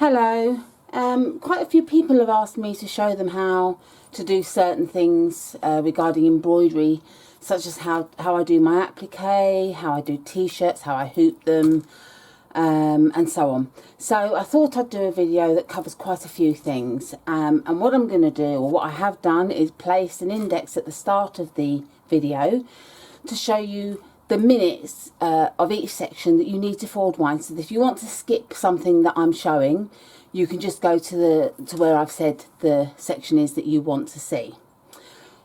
Hello. Quite a few people have asked me to show them how to do certain things regarding embroidery, such as how I do my applique, how I do t-shirts, how I hoop them, and so on. So I thought I'd do a video that covers quite a few things, and what I'm going to do, or what I have done, is place an index at the start of the video to show you the minutes of each section that you need to fold one, so that if you want to skip something that I'm showing, you can just go to where I've said the section is that you want to see.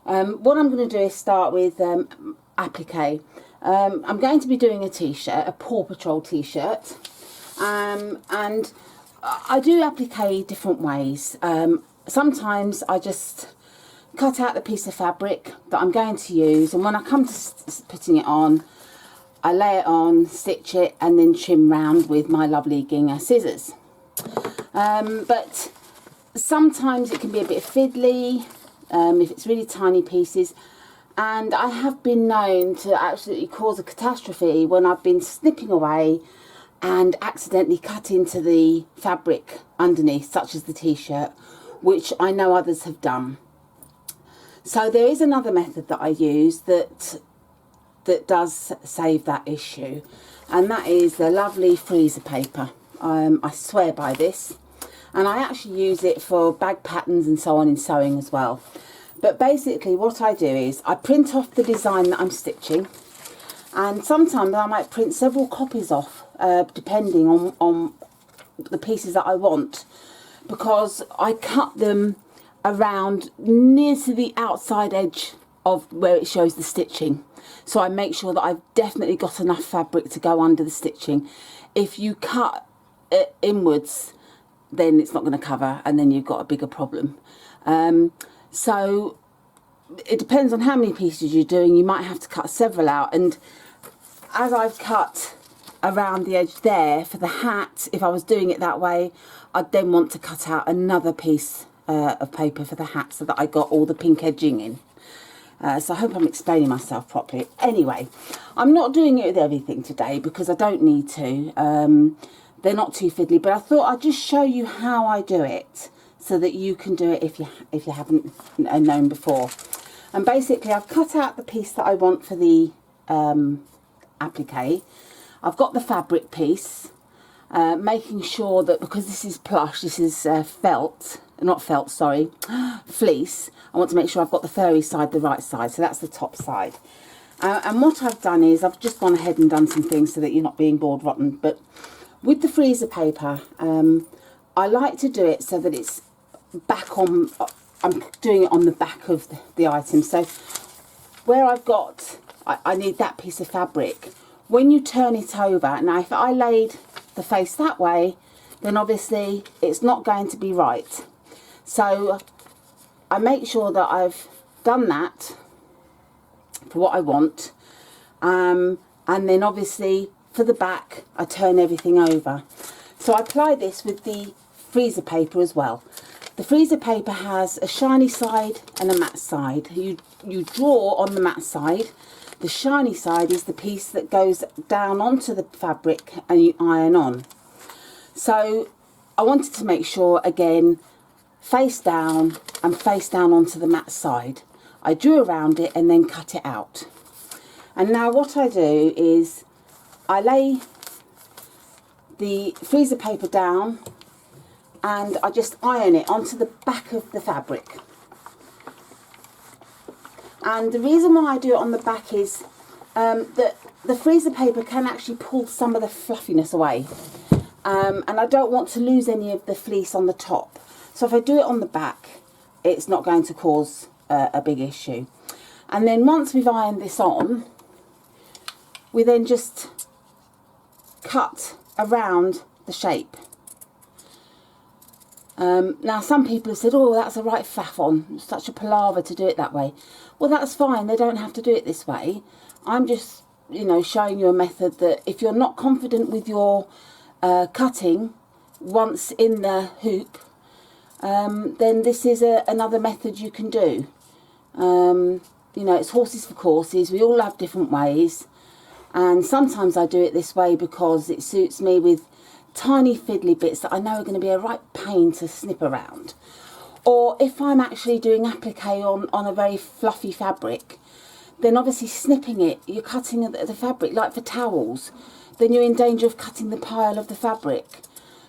What I'm going to do is start with applique. I'm going to be doing a t-shirt, a Paw Patrol t-shirt, and I do applique different ways. Sometimes I just cut out the piece of fabric that I'm going to use, and when I come to putting it on, I lay it on, stitch it, and then trim round with my lovely Gingham scissors. But sometimes it can be a bit fiddly if it's really tiny pieces, and I have been known to absolutely cause a catastrophe when I've been snipping away and accidentally cut into the fabric underneath, such as the t-shirt, which I know others have done. So there is another method that I use that does save that issue, and that is the lovely freezer paper. I swear by this, and I actually use it for bag patterns and so on in sewing as well. But basically what I do is I print off the design that I'm stitching, and sometimes I might print several copies off depending on the pieces that I want, because I cut them around near to the outside edge of where it shows the stitching, so I make sure that I've definitely got enough fabric to go under the stitching. If you cut it inwards, then it's not going to cover, and then you've got a bigger problem. So it depends on how many pieces you're doing. You might have to cut several out, and as I've cut around the edge there for the hat, if I was doing it that way, I'd then want to cut out another piece of paper for the hat, so that I got all the pink edging in. So I hope I'm explaining myself properly. Anyway, I'm not doing it with everything today because I don't need to. They're not too fiddly, but I thought I'd just show you how I do it, so that you can do it if you haven't known before. And basically I've cut out the piece that I want for the applique. I've got the fabric piece, making sure that, because this is plush, this is fleece, I want to make sure I've got the furry side the right side, so that's the top side. And what I've done is I've just gone ahead and done some things so that you're not being bored rotten. But with the freezer paper, I like to do it so that it's back on, I'm doing it on the back of the item. So where I've got, I need that piece of fabric. When you turn it over, now if I laid the face that way, then obviously it's not going to be right. So I make sure that I've done that for what I want, and then obviously for the back I turn everything over. So I apply this with the freezer paper as well. The freezer paper has a shiny side and a matte side. You draw on the matte side. The shiny side is the piece that goes down onto the fabric and you iron on. So I wanted to make sure, again, face down and face down onto the matte side. I drew around it and then cut it out. And now what I do is I lay the freezer paper down and I just iron it onto the back of the fabric. And the reason why I do it on the back is that the freezer paper can actually pull some of the fluffiness away, and I don't want to lose any of the fleece on the top. So if I do it on the back, it's not going to cause a big issue. And then once we've ironed this on, we then just cut around the shape. Now some people have said, oh, that's a right faff on, it's such a palaver to do it that way. Well, that's fine, they don't have to do it this way. I'm just, you know, showing you a method that if you're not confident with your cutting once in the hoop, then this is another method you can do. You know, it's horses for courses. We all have different ways, and sometimes I do it this way because it suits me with tiny fiddly bits that I know are going to be a right pain to snip around. Or if I'm actually doing applique on a very fluffy fabric, then obviously snipping it, you're cutting the fabric, like for towels, then you're in danger of cutting the pile of the fabric.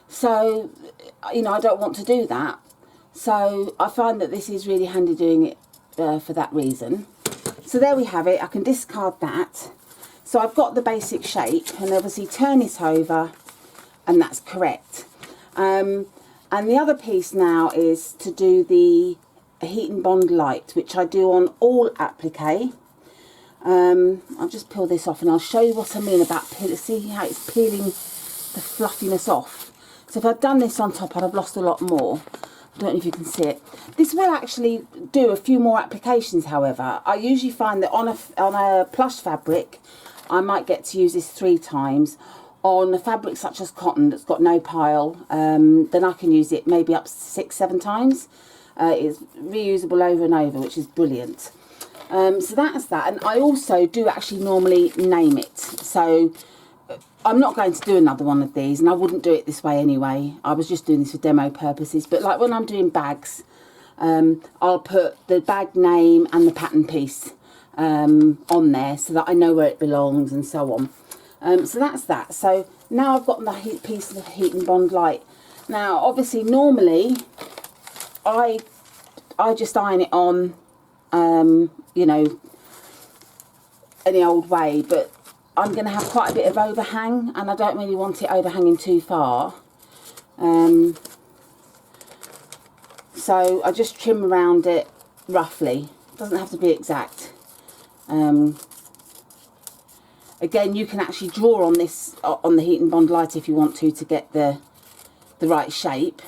So, you know, I don't want to do that. So I find that this is really handy doing it for that reason. So there we have it. I can discard that. So I've got the basic shape, and obviously turn it over, and that's correct. And the other piece now is to do the Heat and Bond light, which I do on all applique. I'll just peel this off and I'll show you what I mean about see how it's peeling the fluffiness off. So if I'd done this on top, I'd have lost a lot more. I don't know if you can see it. This will actually do a few more applications, however. I usually find that on a plush fabric, I might get to use this 3 times. On a fabric such as cotton that's got no pile, then I can use it maybe up to 6-7 times. It's reusable over and over, which is brilliant. So that's that. And I also do actually normally name it. So I'm not going to do another one of these, and I wouldn't do it this way anyway. I was just doing this for demo purposes. But like when I'm doing bags, I'll put the bag name and the pattern piece on there so that I know where it belongs and so on. So that's that. So now I've got the piece of Heat and Bond light. Now obviously normally I just iron it on, you know, any old way, but I'm going to have quite a bit of overhang, and I don't really want it overhanging too far. So I just trim around it roughly. It doesn't have to be exact. Again, you can actually draw on this, on the Heat and Bond light if you want to get the right shape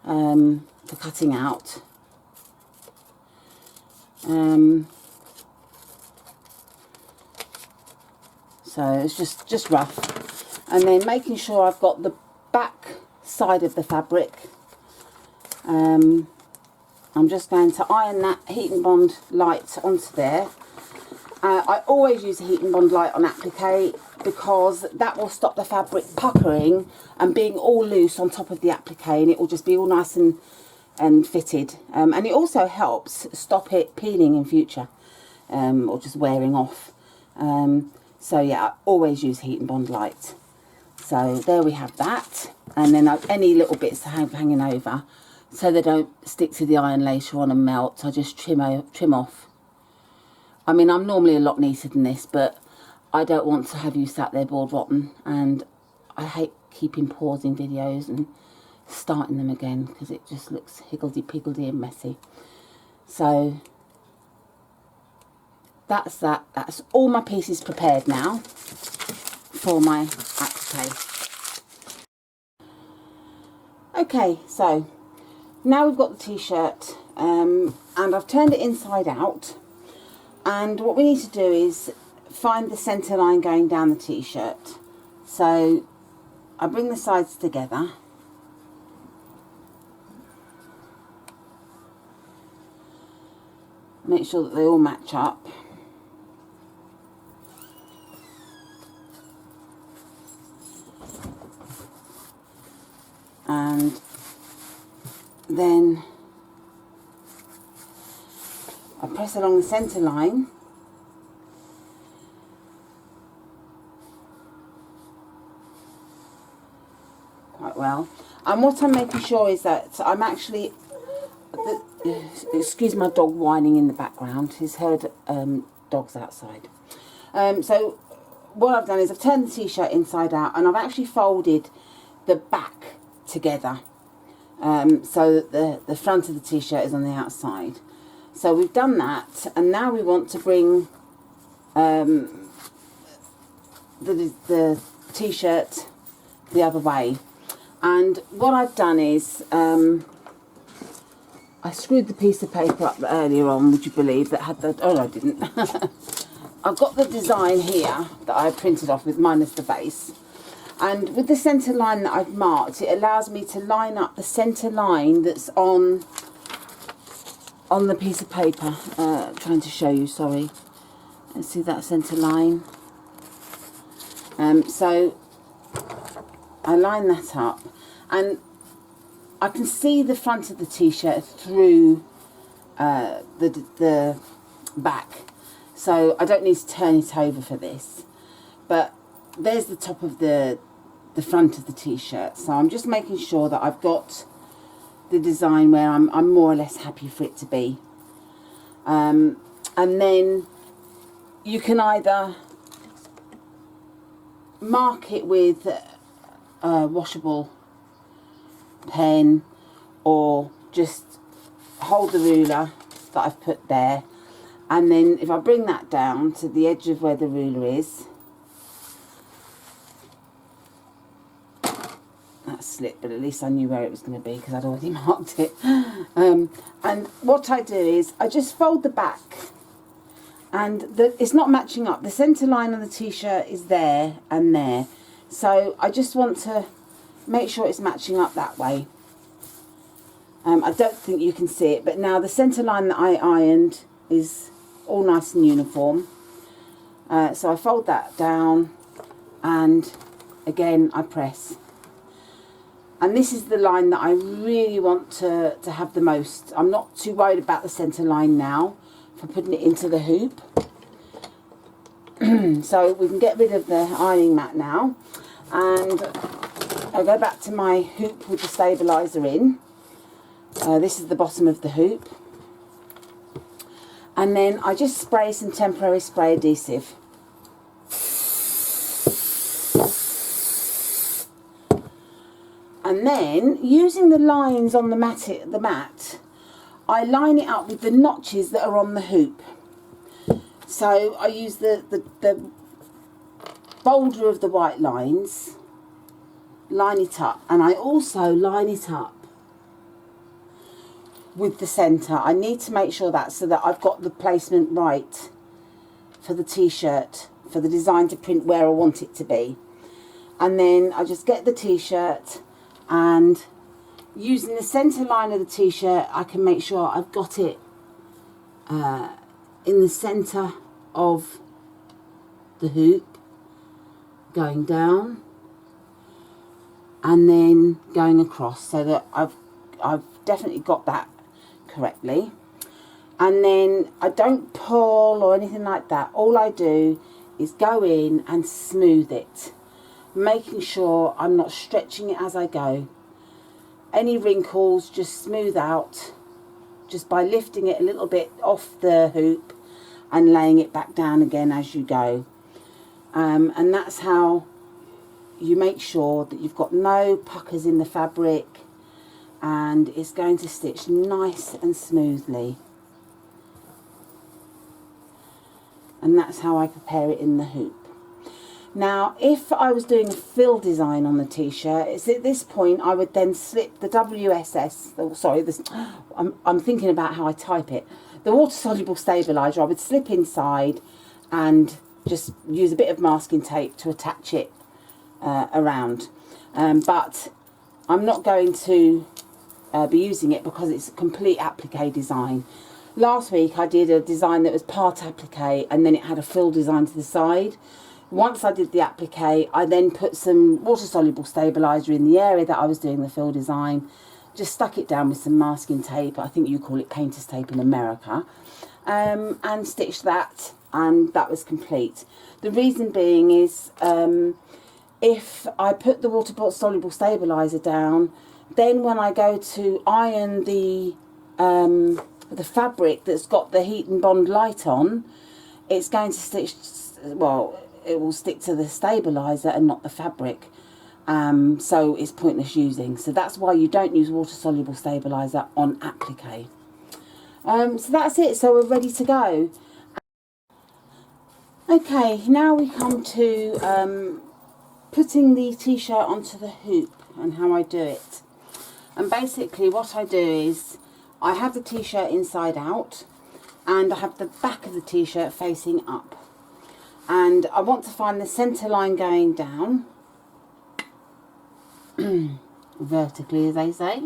for cutting out. So it's just rough, and then making sure I've got the back side of the fabric. I'm just going to iron that Heat and Bond light onto there. I always use a Heat and Bond light on applique because that will stop the fabric puckering and being all loose on top of the applique, and it will just be all nice and fitted. And it also helps stop it peeling in future, or just wearing off. So yeah, I always use Heat and Bond light. So there we have that. And then any little bits hanging over, so they don't stick to the iron later on and melt, I just trim off. I mean, I'm normally a lot neater than this, but I don't want to have you sat there bored rotten, and I hate keeping pausing videos and starting them again because it just looks higgledy-piggledy and messy. So that's that. That's all my pieces prepared now for my applique. Okay, so now we've got the t-shirt, and I've turned it inside out, and what we need to do is find the centre line going down the t-shirt. So I bring the sides together, make sure that they all match up, and then I press along the centre line, quite well. And what I'm making sure is that I'm actually, excuse my dog whining in the background, he's heard dogs outside. So what I've done is I've turned the t-shirt inside out, and I've actually folded the back together, so that the front of the t-shirt is on the outside. So we've done that, and now we want to bring the t-shirt the other way. And what I've done is I screwed the piece of paper up earlier on, would you believe, that had the, oh no I didn't. I've got the design here that I printed off with minus the base, and with the centre line that I've marked, it allows me to line up the centre line that's on the piece of paper. Trying to show you, sorry. Let's see that centre line. So I line that up, and I can see the front of the t-shirt through the back, so I don't need to turn it over for this. But there's the top of the front of the t-shirt, so I'm just making sure that I've got the design where I'm more or less happy for it to be. And then you can either mark it with a washable pen, or just hold the ruler that I've put there, and then if I bring that down to the edge of where the ruler is, that slipped, but at least I knew where it was going to be because I'd already marked it. And what I do is I just fold the back, and it's not matching up. The centre line on the t-shirt is there and there, so I just want to make sure it's matching up that way. I don't think you can see it, but now the centre line that I ironed is all nice and uniform. So I fold that down, and again I press. And this is the line that I really want to have the most. I'm not too worried about the centre line now for putting it into the hoop. So we can get rid of the ironing mat now, and I'll go back to my hoop with the stabiliser in. This is the bottom of the hoop, and then I just spray some temporary spray adhesive. And then, using the lines on the mat, I line it up with the notches that are on the hoop. So I use the boulder of the white lines, line it up, and I also line it up with the centre. I need to make sure that, so that I've got the placement right for the t-shirt, for the design to print where I want it to be. And then I just get the t-shirt, and using the centre line of the t-shirt, I can make sure I've got it in the centre of the hoop, going down and then going across, so that I've definitely got that correctly. And then I don't pull or anything like that. All I do is go in and smooth it, making sure I'm not stretching it as I go. Any wrinkles just smooth out just by lifting it a little bit off the hoop and laying it back down again as you go. And that's how you make sure that you've got no puckers in the fabric, and it's going to stitch nice and smoothly. And that's how I prepare it in the hoop. Now, if I was doing a fill design on the t-shirt, it's at this point I would then slip the WSS, oh, sorry, this, I'm thinking about how I type it, the water-soluble stabiliser. I would slip inside and just use a bit of masking tape to attach it around. But I'm not going to be using it because it's a complete applique design. Last week I did a design that was part applique, and then it had a fill design to the side. Once I did the applique, I then put some water-soluble stabiliser in the area that I was doing the fill design, just stuck it down with some masking tape, I think you call it painter's tape in America, and stitched that, and that was complete. The reason being is if I put the water-soluble stabiliser down, then when I go to iron the fabric that's got the heat and bond light on, it's going to stitch, well, it will stick to the stabiliser and not the fabric, so it's pointless using. So that's why you don't use water-soluble stabiliser on applique. So that's it, so we're ready to go. Okay, now we come to putting the t-shirt onto the hoop and how I do it. And basically what I do is I have the t-shirt inside out, and I have the back of the t-shirt facing up. And I want to find the centre line going down, vertically as they say.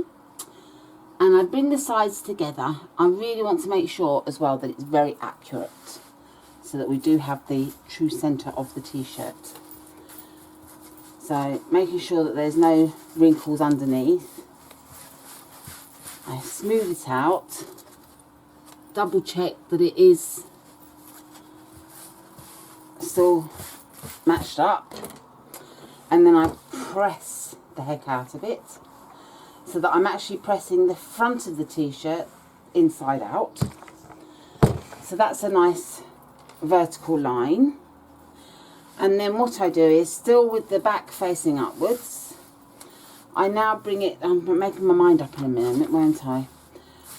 And I bring the sides together. I really want to make sure as well that it's very accurate, so that we do have the true centre of the t-shirt. So making sure that there's no wrinkles underneath. I smooth it out, double check that it is still matched up, and then I press the heck out of it so that I'm actually pressing the front of the t-shirt inside out. So that's a nice vertical line. And then what I do is, still with the back facing upwards, I now bring it, I'm making my mind up in a minute, won't I?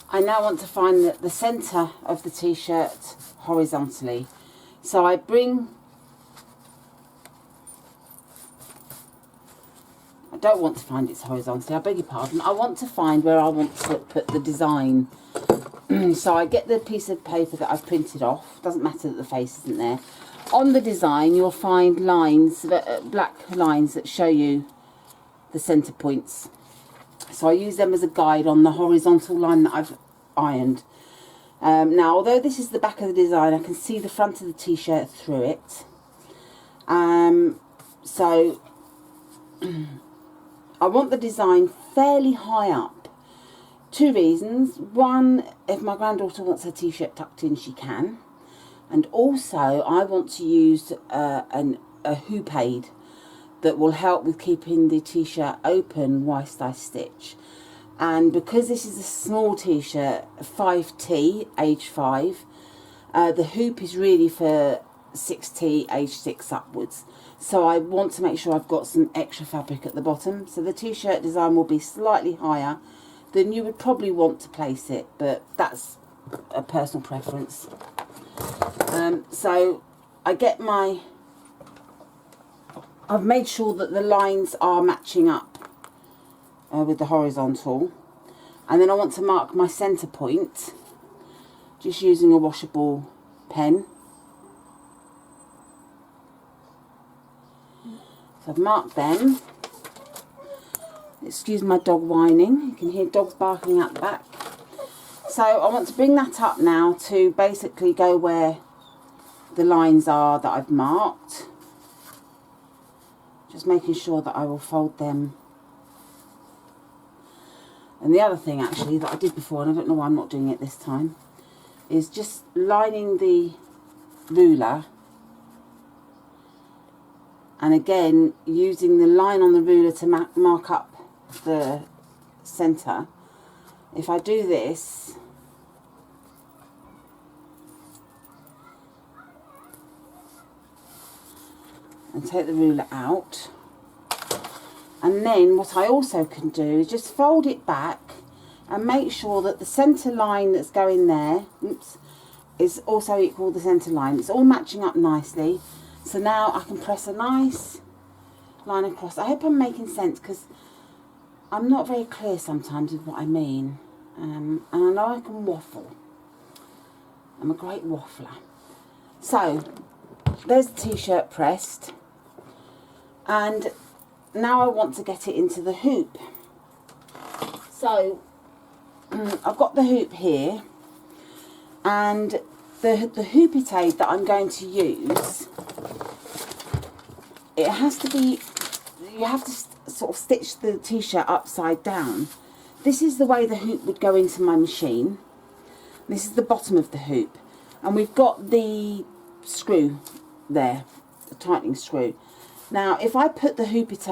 I now want to find the centre of the t-shirt horizontally. So I don't want to find it horizontally, I beg your pardon. I want to find where I want to put the design. So I get the piece of paper that I've printed off, doesn't matter that the face isn't there. On the design you'll find lines, black lines that show you the centre points. So I use them as a guide on the horizontal line that I've ironed. Now, although this is the back of the design, I can see the front of the t-shirt through it. So I want the design fairly high up. Two reasons. One, if my granddaughter wants her t-shirt tucked in, she can. And also, I want to use a hoop aid that will help with keeping the t-shirt open whilst I stitch. And because this is a small t-shirt, 5T, age 5, the hoop is really for 6T, age 6 upwards. So I want to make sure I've got some extra fabric at the bottom. So the t-shirt design will be slightly higher than you would probably want to place it, but that's a personal preference. So I get I've made sure that the lines are matching up with the horizontal, and then I want to mark my centre point just using a washable pen. So I've marked them. Excuse my dog whining, you can hear dogs barking out the back. So I want to bring that up now to basically go where the lines are that I've marked. Just making sure that I will fold them. And the other thing actually that I did before, and I don't know why I'm not doing it this time, is just lining the ruler, and again using the line on the ruler to mark up the centre. If I do this, and take the ruler out, and then what I also can do is just fold it back and make sure that the centre line that's going there, oops, is also equal to the centre line. It's all matching up nicely. So now I can press a nice line across. I hope I'm making sense, because I'm not very clear sometimes with what I mean. And I know I can waffle. I'm a great waffler. So there's the t-shirt pressed, and now I want to get it into the hoop. So I've got the hoop here, and the hoopit aid that I'm going to use, it has to be, you have to sort of stitch the t-shirt upside down. This is the way the hoop would go into my machine. This is the bottom of the hoop, and we've got the screw there, the tightening screw. Now if I put the hoopit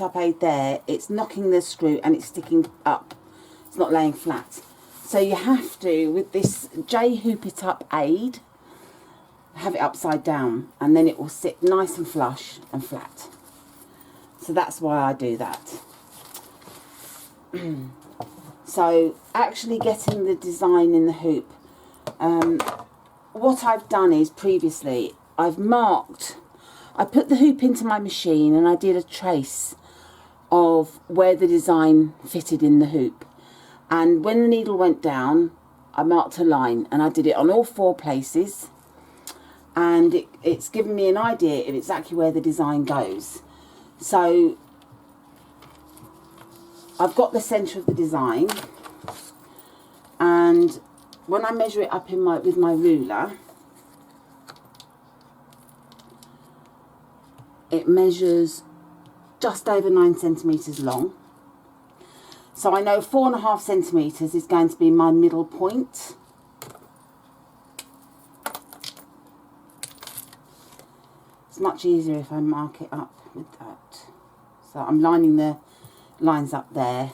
up aid there, it's knocking the screw and it's sticking up, it's not laying flat. So you have to, with this J hoopit up aid, have it upside down, and then it will sit nice and flush and flat. So that's why I do that. So actually getting the design in the hoop, what I've done is previously I've marked, I put the hoop into my machine and I did a trace of where the design fitted in the hoop, and when the needle went down I marked a line, and I did it on all 4 places, and it's given me an idea of exactly where the design goes. So I've got the centre of the design, and when I measure it up with my ruler, it measures just over 9 centimetres long. So I know 4.5 centimetres is going to be my middle point. It's much easier if I mark it up with that. So I'm lining the lines up there.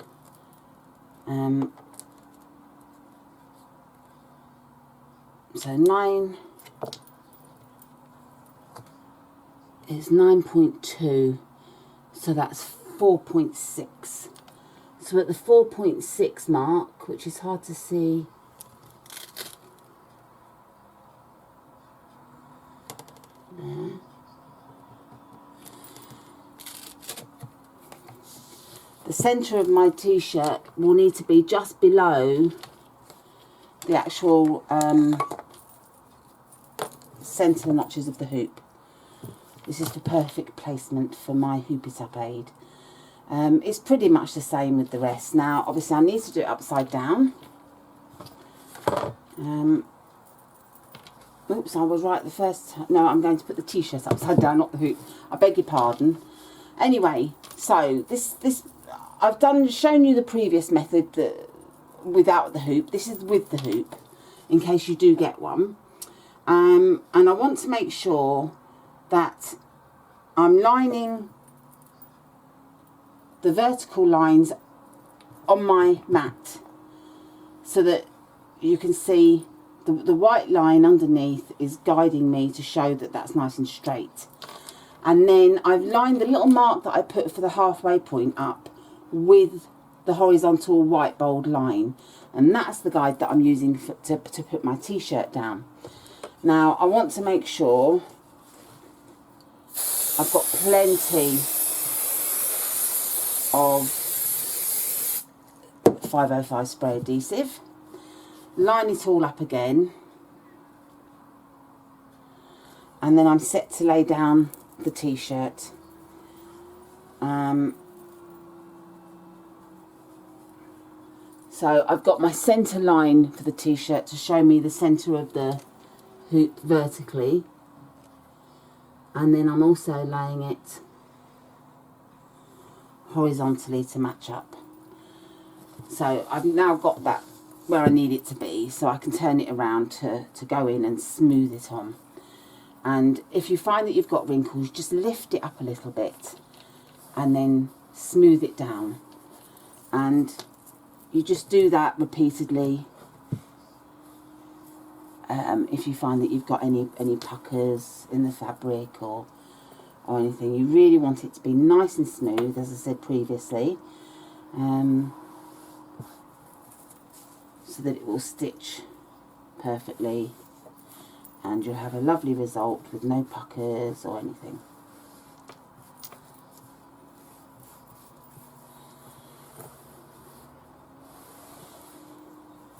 So 9 is 9.2, so that's 4.6. So at the 4.6 mark, which is hard to see, there. The centre of my t-shirt will need to be just below the actual centre notches of the hoop. This is the perfect placement for my hoop it up aid. It's pretty much the same with the rest. Now obviously I need to do it upside down. Oops, I was right the first time. No, I'm going to put the t-shirt upside down, not the hoop. I beg your pardon. Anyway, so this I've shown you the previous method that without the hoop. This is with the hoop, in case you do get one. And I want to make sure that I'm lining the vertical lines on my mat so that you can see the white line underneath is guiding me to show that that's nice and straight. And then I've lined the little mark that I put for the halfway point up with the horizontal white bold line, and that's the guide that I'm using to put my t-shirt down. Now I want to make sure I've got plenty of 505 spray adhesive. Line it all up again, and then I'm set to lay down the t-shirt. So I've got my centre line for the t-shirt to show me the centre of the hoop vertically, and then I'm also laying it horizontally to match up. So I've now got that where I need it to be, so I can turn it around to go in and smooth it on. And if you find that you've got wrinkles, just lift it up a little bit and then smooth it down. And you just do that repeatedly. If you find that you've got any puckers in the fabric or anything, you really want it to be nice and smooth, as I said previously, so that it will stitch perfectly and you'll have a lovely result with no puckers or anything.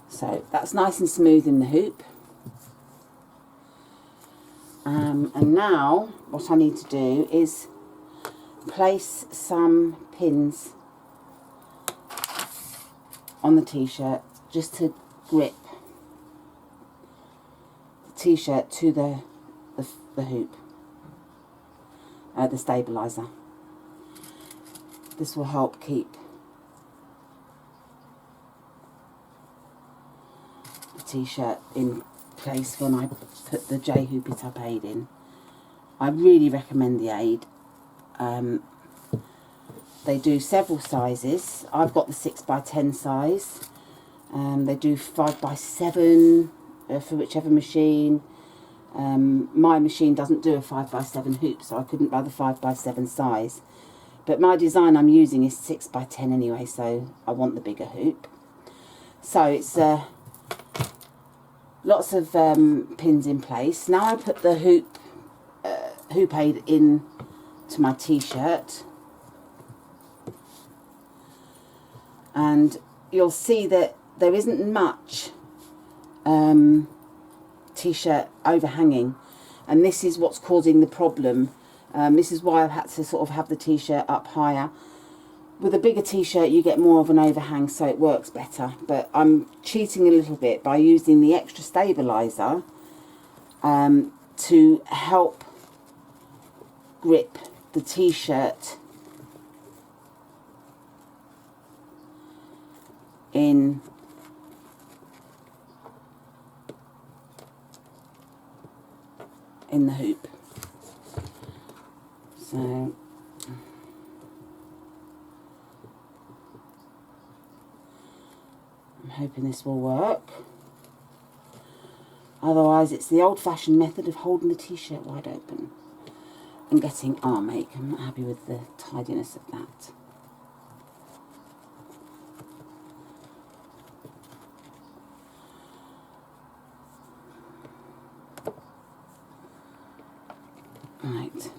So that's nice and smooth in the hoop. And now what I need to do is place some pins on the t-shirt just to grip the t-shirt to the hoop, the stabiliser. This will help keep the t-shirt in place when I put the J Hoop It Up aid in. I really recommend the aid. They do several sizes. I've got the 6x10 size. They do 5x7 for whichever machine. My machine doesn't do a 5x7 hoop, so I couldn't buy the 5x7 size. But my design I'm using is 6x10 anyway, so I want the bigger hoop. So it's lots of pins in place. Now I put the hoop aid in to my t-shirt, and you'll see that there isn't much t-shirt overhanging, and this is what's causing the problem. This is why I've had to sort of have the t-shirt up higher. With a bigger t-shirt you get more of an overhang, so it works better, but I'm cheating a little bit by using the extra stabiliser to help grip the t-shirt in the hoop. So I'm hoping this will work. Otherwise it's the old-fashioned method of holding the t-shirt wide open and getting arm ache. I'm not happy with the tidiness of that. Right,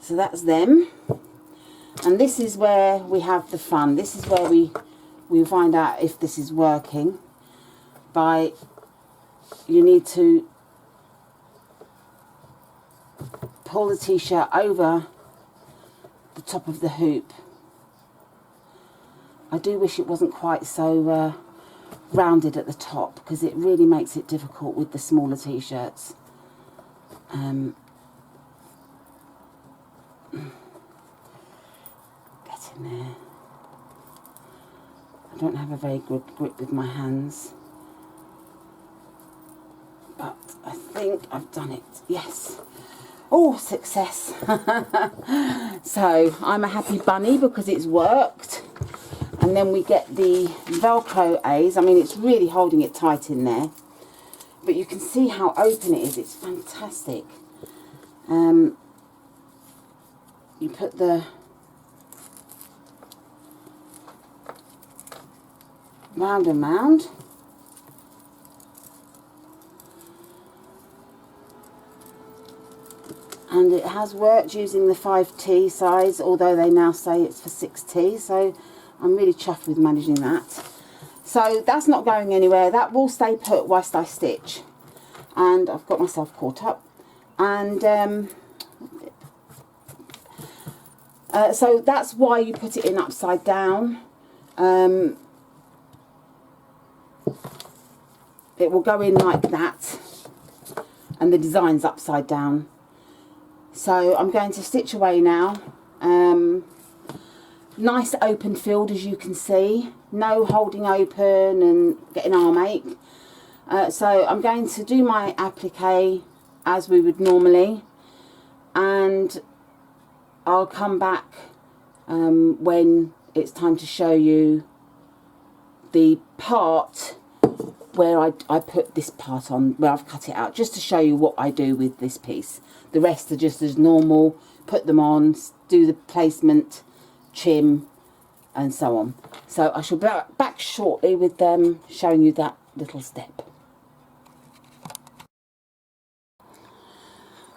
so that's them, and this is where we have the fun. This is where we find out if this is working. You need to pull the t-shirt over the top of the hoop. I do wish it wasn't quite so rounded at the top, because it really makes it difficult with the smaller t-shirts. Get in there. I don't have a very good grip with my hands, but I think I've done it. Yes. Oh, success. So I'm a happy bunny because it's worked. And then we get the Velcro A's. I mean, it's really holding it tight in there, but you can see how open it is. It's fantastic. You put the round and round, and it has worked using the 5T size, although they now say it's for 6T, so I'm really chuffed with managing that. So that's not going anywhere. That will stay put whilst I stitch. And I've got myself caught up. And so that's why you put it in upside down. It will go in like that, and the design's upside down. So I'm going to stitch away now. Nice open field, as you can see. No holding open and getting arm ache. So I'm going to do my applique as we would normally, and I'll come back when it's time to show you the part where I put this part on, where I've cut it out, just to show you what I do with this piece. The rest are just as normal. Put them on, do the placement, trim, and so on. So I shall be back shortly with showing you that little step.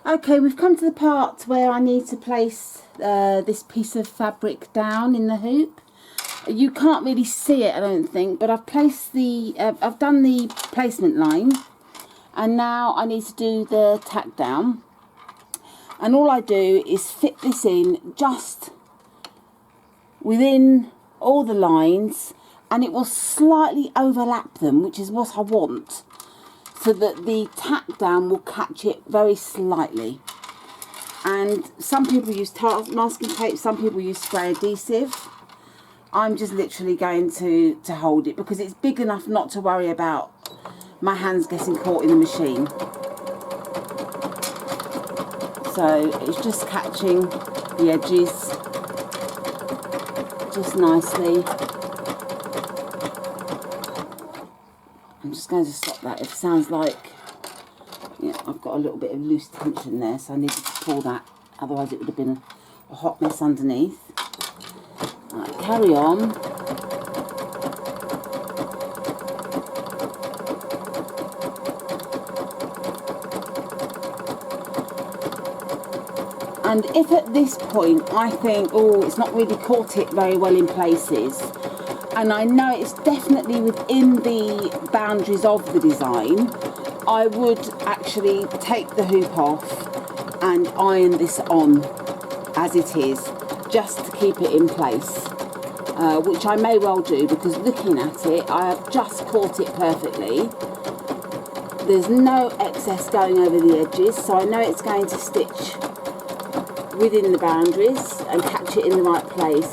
Okay, we've come to the part where I need to place this piece of fabric down in the hoop. You can't really see it, I don't think, but I've placed I've done the placement line, and now I need to do the tack down. And all I do is fit this in just within all the lines, and it will slightly overlap them, which is what I want, so that the tack down will catch it very slightly. And some people use masking tape, some people use spray adhesive. I'm just literally going to hold it because it's big enough not to worry about my hands getting caught in the machine. So it's just catching the edges just nicely. I'm just going to stop that. It sounds like, yeah, I've got a little bit of loose tension there, so I needed to pull that, otherwise it would have been a hot mess underneath. Right, carry on. And if at this point I think, oh, it's not really caught it very well in places, and I know it's definitely within the boundaries of the design, I would actually take the hoop off and iron this on as it is, just to keep it in place, which I may well do, because looking at it, I have just caught it perfectly. There's no excess going over the edges, so I know it's going to stitch within the boundaries and catch it in the right place.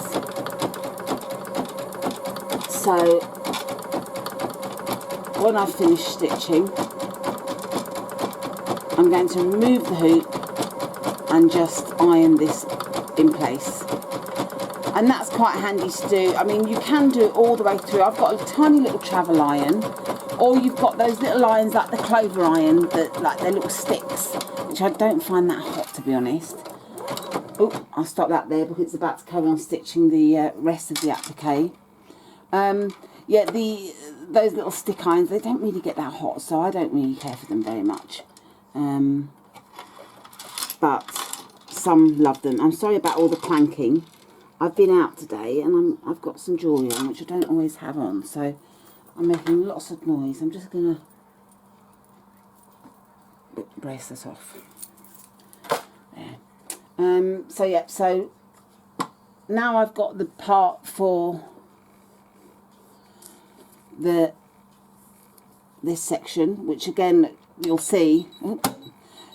So when I've finished stitching, I'm going to remove the hoop and just iron this in place. And that's quite handy to do. I mean, you can do it all the way through. I've got a tiny little travel iron, or you've got those little irons like the clover iron, that like they're little sticks, which I don't find that hot, to be honest. Oh, I'll stop that there because it's about to carry on stitching the rest of the applique. Yeah, those little stick irons, they don't really get that hot, so I don't really care for them very much. But some love them. I'm sorry about all the clanking. I've been out today and I've got some jewellery on, which I don't always have on, so I'm making lots of noise. I'm just going to brace this off. There. So yeah, so now I've got the part for this section, which again you'll see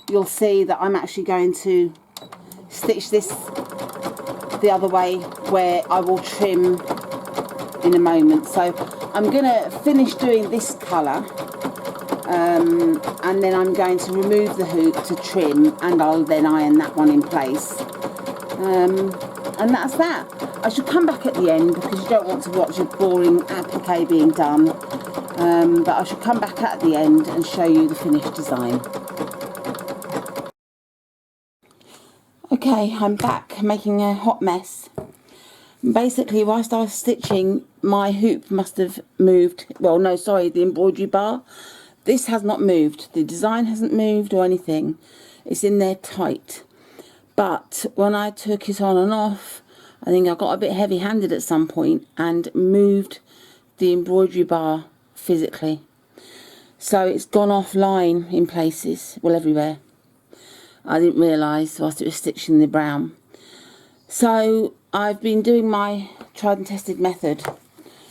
that I'm actually going to stitch this the other way, where I will trim in a moment. So I'm going to finish doing this colour, and then I'm going to remove the hoop to trim, and I'll then iron that one in place. And that's that. I should come back at the end because you don't want to watch a boring applique being done, but I should come back at the end and show you the finished design. Okay, I'm back making a hot mess. Basically, whilst I was stitching, my hoop must have moved. Well, no, sorry, the embroidery bar. This has not moved. The design hasn't moved or anything. It's in there tight. But when I took it on and off, I think I got a bit heavy-handed at some point and moved the embroidery bar physically. So it's gone offline in places, well, everywhere. I didn't realise whilst it was stitching the brown. So I've been doing my tried and tested method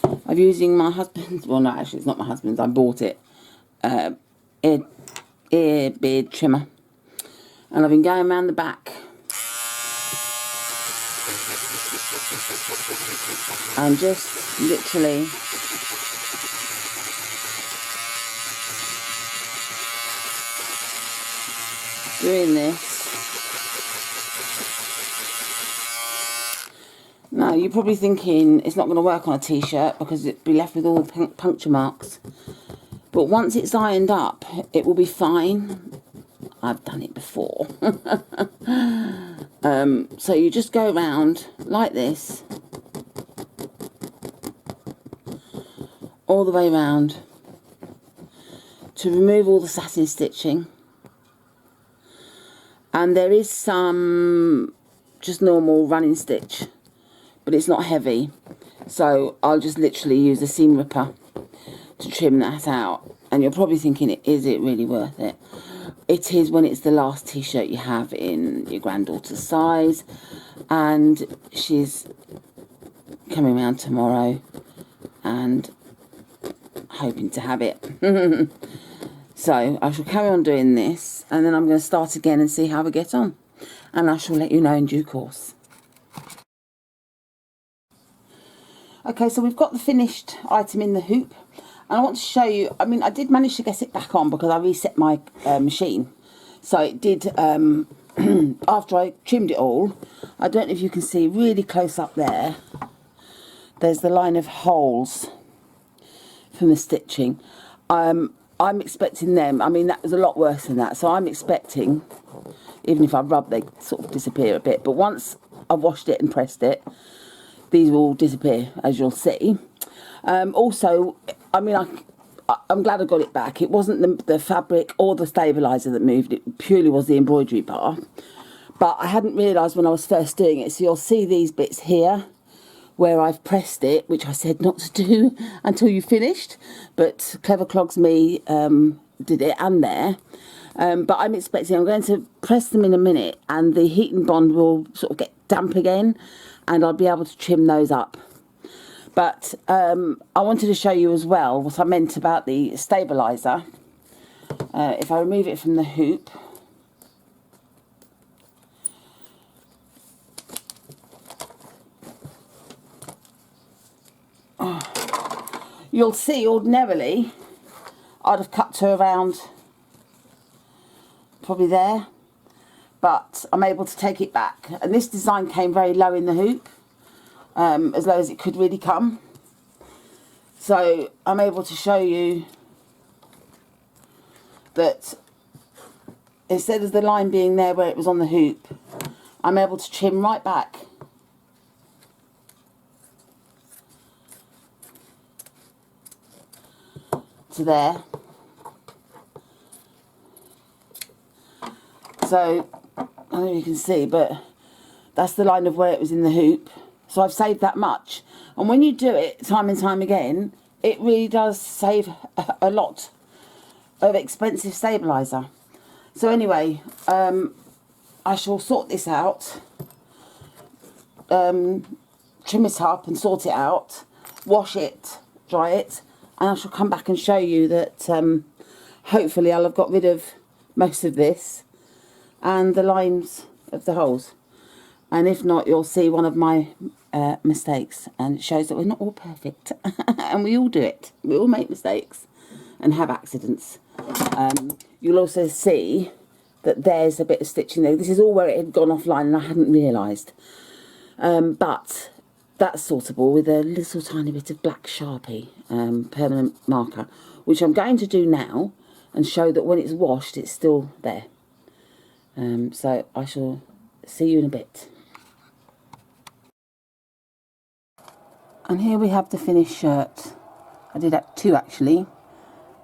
of using my husband's, well no, actually it's not my husband's, I bought it, ear beard trimmer. And I've been going around the back and just literally doing this. Now you're probably thinking it's not going to work on a t-shirt because it'd be left with all the puncture marks, but once it's ironed up it will be fine. I've done it before. So you just go around like this all the way around to remove all the satin stitching. And there is some just normal running stitch, but it's not heavy. So I'll just literally use a seam ripper to trim that out. And you're probably thinking, is it really worth it? It is when it's the last t-shirt you have in your granddaughter's size. And she's coming around tomorrow and hoping to have it. So I shall carry on doing this, and then I'm going to start again and see how we get on, and I shall let you know in due course. Okay, so we've got the finished item in the hoop, and I want to show you, I mean, I did manage to get it back on because I reset my machine. So it did, after I trimmed it all, I don't know if you can see really close up there, there's the line of holes from the stitching. I'm expecting them, I mean that was a lot worse than that, so I'm expecting, even if I rub they sort of disappear a bit, but once I've washed it and pressed it, these will all disappear, as you'll see. Also, I mean, I'm glad I got it back. It wasn't the fabric or the stabiliser that moved, it purely was the embroidery bar. But I hadn't realised when I was first doing it, so you'll see these bits here where I've pressed it, which I said not to do until you finished, but Clever Clogs Me did it, and there. But I'm expecting, I'm going to press them in a minute and the heat and bond will sort of get damp again and I'll be able to trim those up. But I wanted to show you as well what I meant about the stabiliser. If I remove it from the hoop, you'll see ordinarily I'd have cut to around probably there, but I'm able to take it back, and this design came very low in the hoop, as low as it could really come, so I'm able to show you that instead of the line being there where it was on the hoop, I'm able to trim right back to there. So I don't know if you can see, but that's the line of where it was in the hoop. So I've saved that much, and when you do it time and time again, it really does save a lot of expensive stabiliser. So anyway, I shall sort this out, trim it up and sort it out, wash it, dry it, and I shall come back and show you that hopefully I'll have got rid of most of this and the lines of the holes. And if not, you'll see one of my mistakes, and it shows that we're not all perfect and we all do it. We all make mistakes and have accidents. You'll also see that there's a bit of stitching there. This is all where it had gone offline and I hadn't realised. But that's sortable with a little tiny bit of black Sharpie permanent marker, which I'm going to do now and show that when it's washed it's still there. So I shall see you in a bit. And here we have the finished shirt. I did that 2 actually.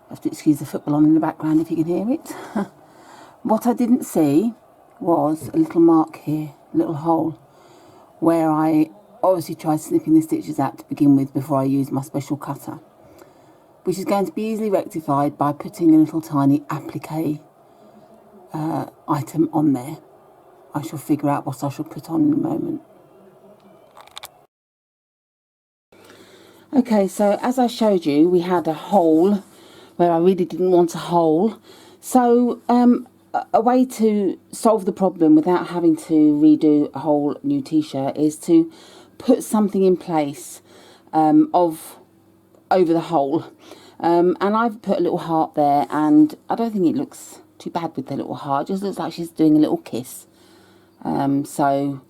I have to excuse the football on in the background if you can hear it. What I didn't see was a little mark here, a little hole, where I obviously tried snipping the stitches out to begin with before I used my special cutter, which is going to be easily rectified by putting a little tiny applique item on there. I shall figure out what I shall put on in a moment. Okay, so as I showed you, we had a hole where I really didn't want a hole. So a way to solve the problem without having to redo a whole new t-shirt is to put something in place over the hole. And I've put a little heart there, and I don't think it looks too bad with the little heart. It just looks like she's doing a little kiss. So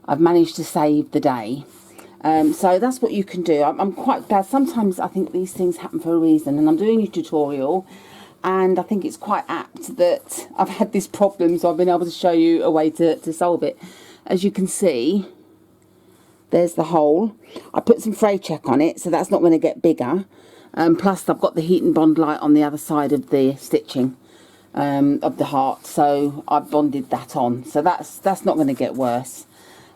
I've managed to save the day. So that's what you can do. I'm quite glad. Sometimes I think these things happen for a reason, and I'm doing a tutorial and I think it's quite apt that I've had this problem, so I've been able to show you a way to solve it. As you can see, there's the hole. I put some fray check on it, so that's not going to get bigger. Plus I've got the heat and bond light on the other side of the stitching of the heart, so I've bonded that on, so that's not going to get worse.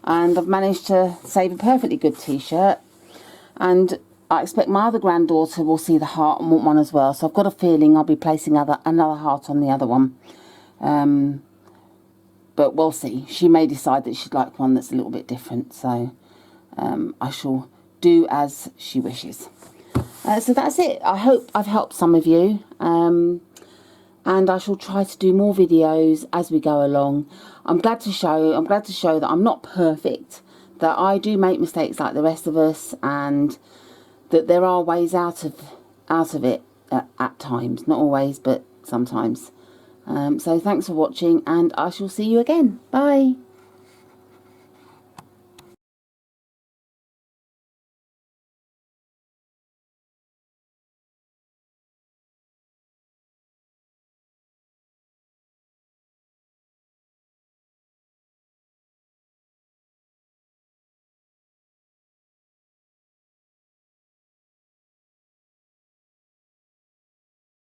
And I've managed to save a perfectly good t-shirt, and I expect my other granddaughter will see the heart and want one as well, so I've got a feeling I'll be placing another heart on the other one. But we'll see. She may decide that she'd like one that's a little bit different, so I shall do as she wishes. So that's it. I hope I've helped some of you, and I shall try to do more videos as we go along. I'm glad to show that I'm not perfect, that I do make mistakes like the rest of us, and that there are ways out of it at times. Not always, but sometimes. So thanks for watching, and I shall see you again. Bye.